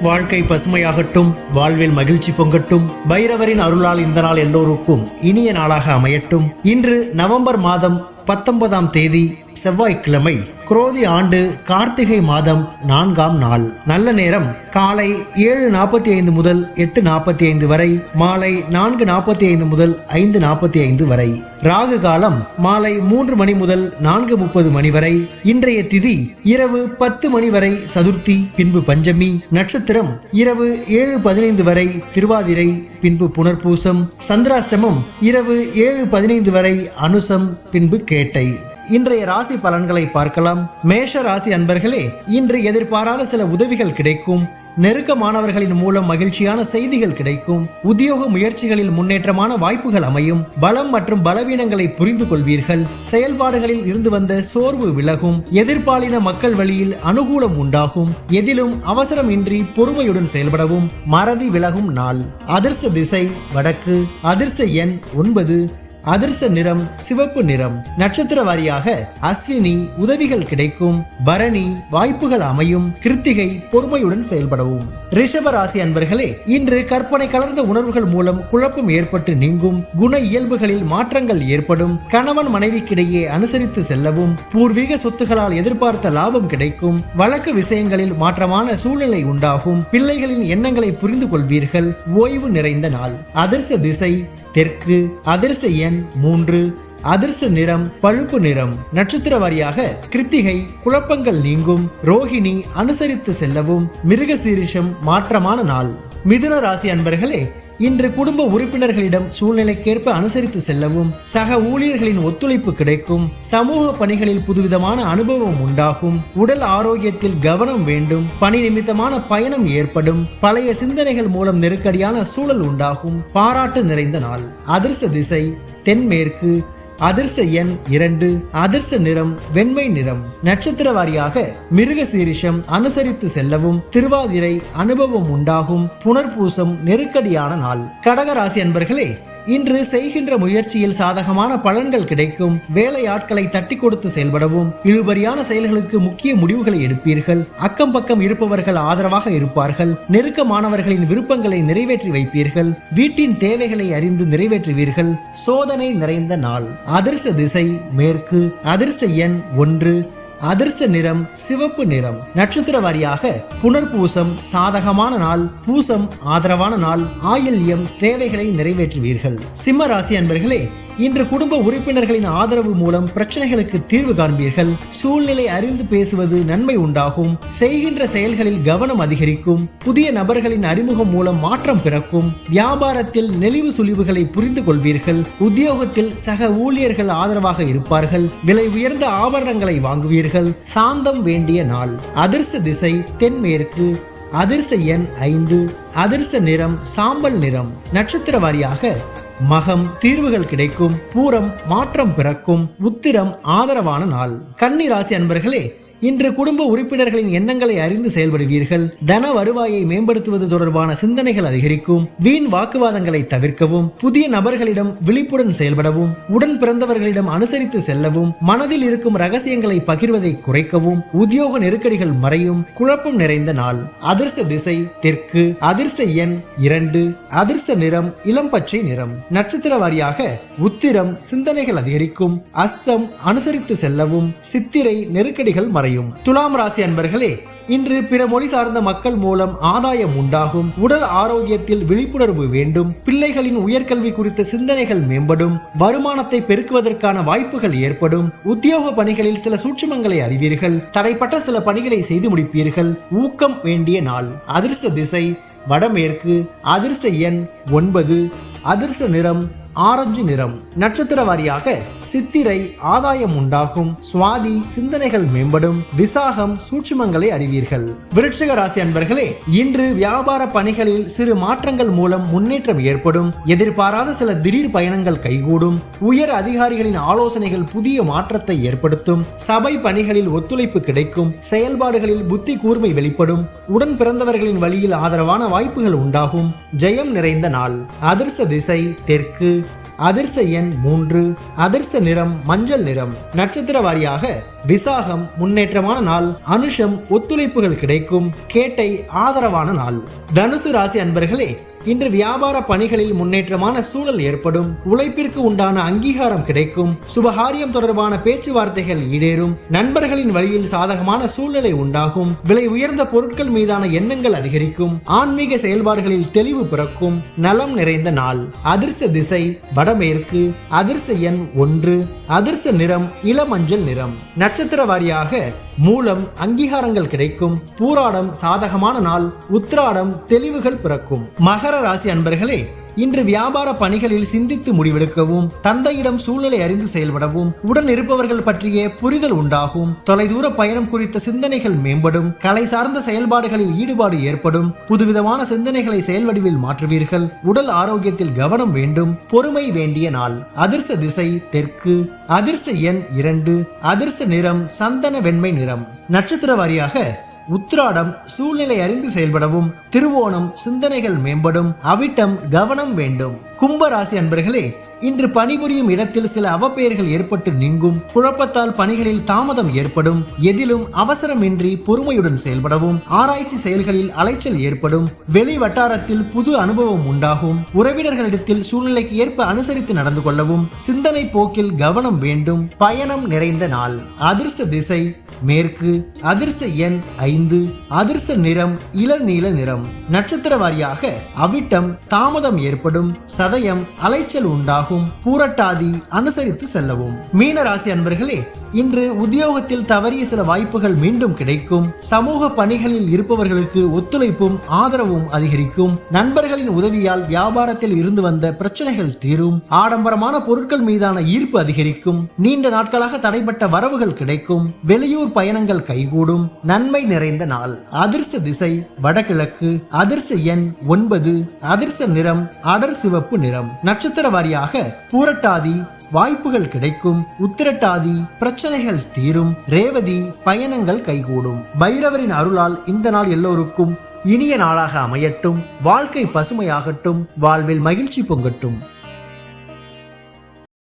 வாழ்க்கை பசுமையாகட்டும், வாழ்வில் மகிழ்ச்சி பொங்கட்டும். பைரவரின் அருளால் இந்த நாள் எல்லோருக்கும் இனிய நாளாக அமையட்டும். இன்று நவம்பர் மாதம் 19ஆம் தேதி செவ்வாய்க்கிழமை, குரோதி ஆண்டு கார்த்திகை மாதம் 4ஆம் நாள். நல்ல நேரம் காலை 7:45 முதல் 8:45 வரை, மாலை 4:45 முதல் 5:45 வரை. ராகு காலம் மாலை 3 மணி முதல் 4:30 மணி வரை. இன்றைய திதி இரவு 10 மணி வரை சதுர்த்தி, பின்பு பஞ்சமி. நட்சத்திரம் இரவு 7:15 வரை திருவாதிரை, பின்பு புனர்பூசம். சந்திராஷ்டமம் இரவு 7:15 வரை அனுசம், பின்பு கேட்டை. இன்றைய ராசி பலன்களை பார்க்கலாம். மேஷ ராசி அன்பர்களே, இன்று எதிர்பாராத சில உதவிகள் கிடைக்கும். நெருக்கமானவர்களின் மூலம் மகிழ்ச்சியான செய்திகள் கிடைக்கும். உத்தியோக முயற்சிகளில் முன்னேற்றமான வாய்ப்புகள் அமையும். பலம் மற்றும் பலவீனங்களை புரிந்து கொள்வீர்கள். செயல்பாடுகளில் இருந்து வந்த சோர்வு விலகும். எதிர்பாலின மக்கள் வழியில் அனுகூலம் உண்டாகும். எதிலும் அவசரம் இன்றி பொறுமையுடன் செயல்படவும். மறதி விலகும் நாள். அதிர்ஷ்ட திசை வடக்கு. அதிர்ஷ்ட எண் 9. அதிர்ஷ்ட நிறம் சிவப்பு நிறம். நட்சத்திர வாரியாக அஸ்வினி, உதவிகள் கிடைக்கும். பரணி, வாய்ப்புகள் அமையும். கிருத்திகை, பொறுமையுடன் செயல்படவும். ரிஷப ராசி அன்பர்களே, இன்று கற்பனை கலர்ந்த உணர்வுகள் மூலம் குழப்பம் ஏற்பட்டு நீங்கும். குண இயல்புகளில் மாற்றங்கள் ஏற்படும். கணவன் மனைவிக்கிடையே அனுசரித்து செல்லவும். பூர்வீக சொத்துகளால் எதிர்பார்த்த லாபம் கிடைக்கும். வழக்கு விஷயங்களில் மாற்றமான சூழ்நிலை உண்டாகும். பிள்ளைகளின் எண்ணங்களை புரிந்து கொள்வீர்கள். ஓய்வு நிறைந்த நாள். அதிர்ஷ்ட திசை தெற்கு. அதிர்ஷ்ட எண் 3. அதிர்ஷ்ட நிறம் பழுப்பு நிறம். நட்சத்திர வாரியாக கிருத்திகை, குழப்பங்கள் நீங்கும். ரோஹிணி, அனுசரித்து செல்லவும். மிருகசீரிஷம், மாற்றமான நாள். மிதுன ராசி அன்பர்களே, இன்று குடும்ப உறுப்பினர்களிடம் சூழ்நிலைக்கேற்ப அனுசரித்து செல்லவும். சக ஊழியர்களின் ஒத்துழைப்பு கிடைக்கும். சமூக பணிகளில் புதுவிதமான அனுபவம் உண்டாகும். உடல் ஆரோக்கியத்தில் கவனம் வேண்டும். பணி நிமித்தமான பயணம் ஏற்படும். பழைய சிந்தனைகள் மூலம் நெருக்கடியான சூழல் உண்டாகும். பாராட்டு நிறைந்த நாள். அதிர்ஷ்ட திசை தென்மேற்கு. அதிர்ஷ்ட எண் 2. அதிர்ஷ்ட நிறம் வெண்மை நிறம். நட்சத்திர வாரியாக மிருகசீரிஷம், அனுசரித்து செல்லவும். திருவாதிரை, அனுபவம் உண்டாகும். புனர்பூசம், நெருக்கடியான நாள். கடக ராசி அன்பர்களே, இன்று செய்கின்ற முயற்சியில் சாதகமான பலன்கள் கிடைக்கும். வேலையாட்களை தட்டி கொடுத்து செயல்படவும். இழுபறியான செயல்களுக்கு முக்கிய முடிவுகளை எடுப்பீர்கள். அக்கம் பக்கம் இருப்பவர்கள் ஆதரவாக இருப்பார்கள். நெருக்கமானவர்களின் விருப்பங்களை நிறைவேற்றி வைப்பீர்கள். வீட்டின் தேவைகளை அறிந்து நிறைவேற்றுவீர்கள். சோதனை நிறைந்த நாள். அதிர்ஷ்ட திசை மேற்கு. அதிர்ஷ்ட எண் 1. அதிர்ஷ்ட நிறம் சிவப்பு நிறம். நட்சத்திர வாரியாக புனர்பூசம், சாதகமான நாள். பூசம், ஆதரவான நாள். ஆயில்யம், தேவைகளை நிறைவேற்றுவீர்கள். சிம்ம ராசி அன்பர்களே, இன்று குடும்ப உறுப்பினர்களின் ஆதரவு மூலம் பிரச்சனைகளுக்கு தீர்வு காண்பீர்கள். சூழ்நிலை அறிந்து பேசுவது நன்மை உண்டாகும். செய்கின்ற செயல்களில் கவனம் அதிகரிக்கும். புதிய நபர்களின் அறிமுகம் மூலம் மாற்றம் பிறக்கும். வியாபாரத்தில் நெளிவு சுழிவுகளை புரிந்து கொள்வீர்கள். உத்தியோகத்தில் சக ஊழியர்கள் ஆதரவாக இருப்பார்கள். விலை உயர்ந்த ஆபரணங்களை வாங்குவீர்கள். சாந்தம் வேண்டிய நாள். அதிர்ஷ்ட திசை தென்மேற்கு. அதிர்ஷ்ட எண் 5. அதிர்ஷ்ட நிறம் சாம்பல் நிறம். நட்சத்திர வாரியாக மகம், தீர்வுகள் கிடைக்கும். பூரம், மாற்றம் பிறக்கும். உத்திரம், ஆதரவான நாள். கன்னி ராசி அன்பர்களே, இன்று குடும்ப உறுப்பினர்களின் எண்ணங்களை அறிந்து செயல்படுவீர்கள். தன வருவாயை மேம்படுத்துவது தொடர்பான சிந்தனைகள் அதிகரிக்கும். வீண் வாக்குவாதங்களை தவிர்க்கவும். புதிய நபர்களிடம் விழிப்புடன் செயல்படவும். உடன் பிறந்தவர்களிடம் அனுசரித்து செல்லவும். மனதில் இருக்கும் ரகசியங்களை பகிர்வதை குறைக்கவும். உத்தியோக நெருக்கடிகள் மறையும். குழப்பம் நிறைந்த நாள். அதிர்ஷ்ட திசை தெற்கு. அதிர்ஷ்ட எண் 2. அதிர்ஷ்ட நிறம் இளம் பச்சை நிறம். நட்சத்திர வாரியாக உத்திரம், சிந்தனைகள் அதிகரிக்கும். அஸ்தம், அனுசரித்து செல்லவும். சித்திரை, நெருக்கடிகள் மறையும். துலாம் ராசி அன்பர்களே, இன்று பிற மொழி சார்ந்த மக்கள் மூலம் ஆதாயம் உண்டாகும். உடல் ஆரோக்கியத்தில் விழிப்புணர்வு வேண்டும். பிள்ளைகளின் உயர்கல்வி குறித்த சிந்தனைகள் மேம்படும். வருமானத்தை பெருக்குவதற்கான வாய்ப்புகள் ஏற்படும். உத்தியோக பணிகளில் சில சூட்சுமங்களை அறிவீர்கள். தடைப்பட்ட சில பணிகளை செய்து முடிப்பீர்கள். ஊக்கம் வேண்டிய நாள். அதிர்ஷ்ட திசை வடமேற்கு. அதிர்ஷ்ட எண் 9. அதிர்ஷ்ட நிறம் ஆரஞ்சு நிறம். நட்சத்திர வாரியாக சித்திரை, ஆதாயம் உண்டாகும். சுவாதி, சிந்தனைகள் மேம்படும். விசாகம், சூட்சுமங்களை அறிவீர்கள். விருட்சிக ராசி அன்பர்களே, இன்று வியாபார பணிகளில் சிறு மாற்றங்கள் மூலம் முன்னேற்றம் ஏற்படும். எதிர்பாராத சில திடீர் பயணங்கள் கைகூடும். உயர் அதிகாரிகளின் ஆலோசனைகள் புதிய மாற்றத்தை ஏற்படுத்தும். சபை பணிகளில் ஒத்துழைப்பு கிடைக்கும். செயல்பாடுகளில் புத்தி கூர்மை வெளிப்படும். உடன் பிறந்தவர்களின் வழியில் ஆதரவான வாய்ப்புகள் உண்டாகும். ஜெயம் நிறைந்த நாள். அதிர்ஷ்ட திசை தெற்கு. அதிர்ஷ்ட எண் 3, அதிர்ஷ்ட நிறம் மஞ்சள் நிறம். நட்சத்திர வாரியாக விசாகம் முன்னேற்றமான நாள், அனுஷம் ஒத்துழைப்புகள் கிடைக்கும், கேட்டை ஆதரவான நாள். தனுசு ராசி அன்பர்களே, இன்று வியாபார பணிகளில் முன்னேற்றமான சூழல் ஏற்படும், உழைப்பிற்கு உண்டான அங்கீகாரம் கிடைக்கும், சுபகாரியம் தொடர்பான பேச்சுவார்த்தைகள் ஈடேறும், நண்பர்களின் வழியில் சாதகமான சூழ்நிலை உண்டாகும், விலை உயர்ந்த பொருட்கள் மீதான எண்ணங்கள் அதிகரிக்கும், ஆன்மீக செயல்பாடுகளில் தெளிவு பிறக்கும், நலம் நிறைந்த நாள். அதிர்ஷ்ட திசை வடமேற்கு, அதிர்ஷ்ட எண் 1, அதிர்ஷ்ட நிறம் இளமஞ்சள் நிறம். நட்சத்திர வாரியாக மூலம் அங்கீகாரங்கள் கிடைக்கும், பூராடம் சாதகமான நாள், உத்திராடம் தெளிவுகள் பிறக்கும். மகர ராசி அன்பர்களே, இன்று வியாபார பணிகளில் சிந்தித்து முடிவெடுக்கவும், தந்தையிடம் சூழ்நிலை அறிந்து செயல்படவும், உடன் இருப்பவர்கள் பற்றிய புரிதல் உண்டாகும், தொலைதூர பயணம் குறித்த சிந்தனைகள் மேம்படும், கலை சார்ந்த செயல்பாடுகளில் ஈடுபாடு ஏற்படும், புதுவிதமான சிந்தனைகளை செயல்வடிவில் மாற்றுவீர்கள், உடல் ஆரோக்கியத்தில் கவனம் வேண்டும், பொறுமை வேண்டிய நாள். அதிர்ஷ்ட திசை தெற்கு, அதிர்ஷ்ட எண் 2, அதிர்ஷ்ட நிறம் சந்தன வெண்மை நிறம். நட்சத்திர வாரியாக உத்திராடம் சூழ்நிலை அறிந்து செயல்படவும், திருவோணம் சிந்தனைகள் மேம்படும், அவிட்டம் கவனம் வேண்டும். கும்ப ராசி அன்பர்களே, இன்று பணிபுரியும் இடத்தில் சில அவப்பெயர்கள் ஏற்பட்டு நீங்கும், குழப்பத்தால் பணிகளில் தாமதம் ஏற்படும், எதிலும் அவசரமின்றி பொறுமையுடன் செயல்படவும், ஆராய்ச்சி செயல்களில் அலைச்சல் ஏற்படும், வெளி வட்டாரத்தில் புது அனுபவம் உண்டாகும், உறவினர்களிடத்தில் சூழ்நிலைக்கு ஏற்ப அனுசரித்து நடந்து கொள்ளவும், சிந்தனை போக்கில் கவனம் வேண்டும், பயணம் நிறைந்த நாள். அதிர்ஷ்ட திசை மேற்கு, அதிர்ஷ்ட எண் 5, அதிர்ஷ்ட நிறம் இளநீல நிறம். நட்சத்திர வாரியாக அவிட்டம் தாமதம் ஏற்படும், சதயம் அலைச்சல் உண்டாகும், பூரட்டாதி அனுசரித்து செல்லவும். மீன ராசி அன்பர்களே, இன்று உத்தியோகத்தில் தவறிய சில வாய்ப்புகள் மீண்டும் கிடைக்கும், சமூக பணிகளில் இருப்பவர்களுக்கு ஒத்துழைப்பும் ஆதரவும் அதிகரிக்கும், நண்பர்களின் உதவியால் வியாபாரத்தில் இருந்து வந்த பிரச்சனைகள் தீரும், ஆடம்பரமான பொருட்கள் மீதான ஈர்ப்பு அதிகரிக்கும், நீண்ட நாட்களாக தடைப்பட்ட வரவுகள் கிடைக்கும், வெளியூர் பயணங்கள் கைகூடும், நன்மை நிறைந்த நாள். அதிர்ஷ்ட திசை வடகிழக்கு, அதிர்ஷ்ட எண் 9, அதிர்ஷ்ட நிறம் அடர் சிவப்பு நிறம். நட்சத்திர வாரியாக பூரட்டாதி வாய்ப்புகள் கிடைக்கும், உத்திரட்டாதி பிரச்சனைகள் தீரும், ரேவதி பயணங்கள் கைகூடும். பைரவரின் அருளால் இந்த நாள் எல்லோருக்கும் இனிய நாளாக அமையட்டும், வாழ்க்கை பசுமையாகட்டும், வாழ்வில் மகிழ்ச்சி பொங்கட்டும்.